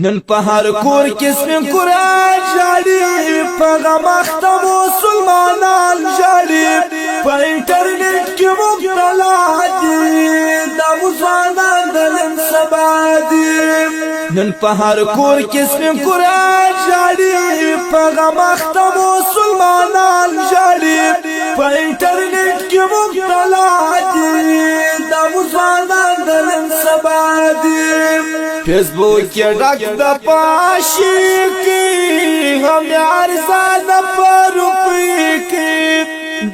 نن په هر کور کې سپین قرآن ژاړي، په غم اخته مسلمانان ژاړي، په انټرنیټ کې مبتلا دي دا مسلمانان د نن سبا دي. نن په هر کور کې سپین قرآن ژاړي، په غم اخته مسلمانان ژاړي، په انټرنیټ کې مبتلا دي دا مسلمانان د نن سبا دي. فیسبوک کې ډک د پاشي کې هم ارزان پر روپۍ کې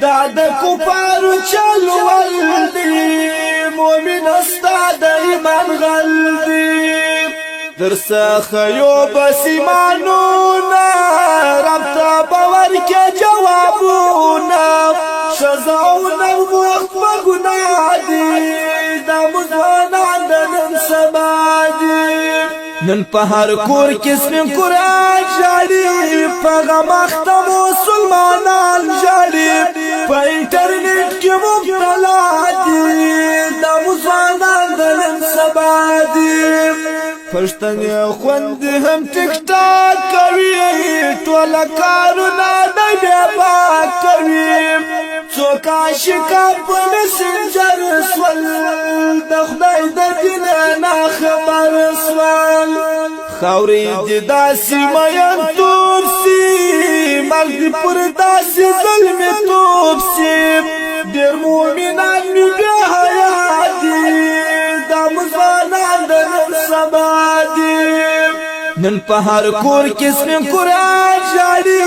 دا د کفارو چلول دي، مؤمن استاد ایمان غل دي. در څخه یو بس ایمانونه رب ته باور کې جوابونه سزاونه وخت په ګناه دي دا مسلمانان د نن سبا دي. نن په هر کور کې سپین قرآن ژاړي، په غم اخته مسلمانان ژاړي، په انټرنیټ کې مبتلا دي دا مسلمانان د نن سبا دي. پښتنې خوندې هم ټیک ټاک کوي، ټوله کارونه د بیا کوي، څوک عاشقه په مسنجر سول د خدای د دین نه خبر سول. خاورې دې داسې مین توب سي، مرګ دې پر داسې ظلم توب سي، ډېر مؤمنان مې بې حیا دي دا مسلمانان د نن سبا دي. نن په هر کور کې سپین قرآن ژاړي،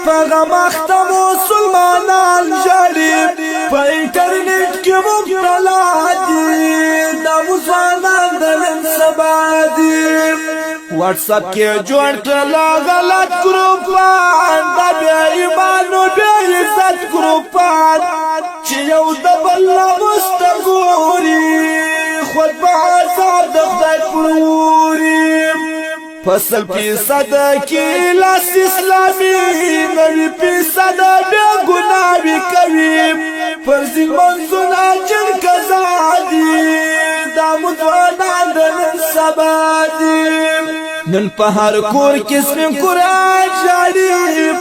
په غم اخته مسلمانان ژاړي، په انټرنیټ کې مبتلا دي دا مسلمانان د نن سبا دي. واټس اپ کې جوړ کړل غلط ګروپان دا بیا ایمانو بیا عزت ګروپان چې یو د بل مستګوري خود په عذاب د خدای پروري. فصل فیصد کی لاس اسلامی نوی فیصد بے گناوی کوي، فرضی منزونا جن کزادی دا مدوانان د نن سبا دي. نن په هر کور کې سپین قرآن ژاړي،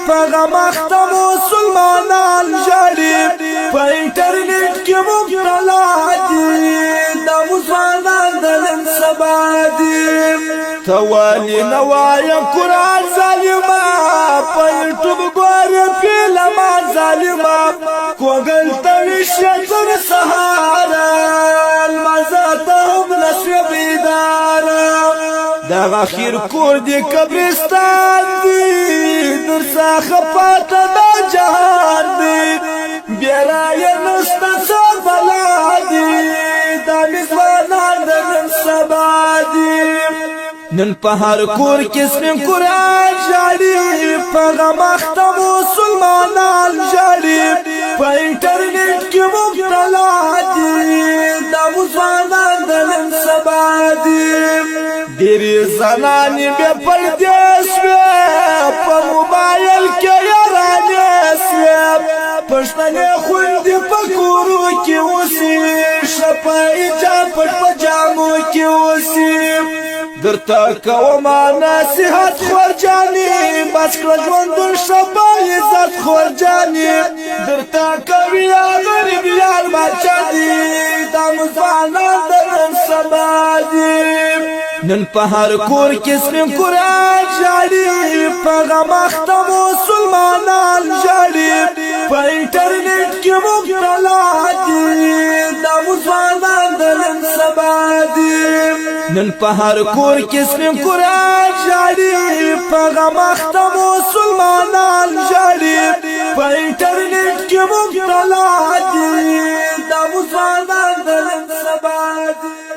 په غم اخته مسلمانان ژاړي، په انټرنیټ کې مبتلا دي دا مسلمانان د نن سبا دي. توالي نوایم قرآن ظالما، په یوټیوب ګورم فلما ظالما، کوګل تویشه تر سهاره المزاته هم نشو بیداره. دا اخیر کور دی قبرستان دی، در څخه پاته دا جهان دی، بیرایه نسته څه بلا دی دا مسلمانان د نن سبا دي. نن په هر کور کې سپین قرآن ژاړي، په غم اخته مسلمانان ژاړي، په انټرنیټ کې مبتلا دي دا مسلمانان د نن سبا دي. ډېرې زنانې بې پردې شوې، په موبایل کې یارانې شوې، پښتنې خویندې په کورو کې اوسي، ښه په حجاب پټ په جامو کې اوسي. درته کومه نصیحت خورجانې، بس کړه ژوندون ښه په عزت خورجانې، درته کوي غریب یار بچه دي دا مسلمانان د نن سبا دي. نن په هر کور کې سپین قرآن ژاړي، په غم اخته مسلمانان ژاړي، په انټرنیټ کې مبتلا دي دا مسلمانان د نن سبا دي. نن په هر کور کې سپین قرآن ژاړي، په غم اخته مسلمانان ژاړي، په انټرنیټ کې مبتلا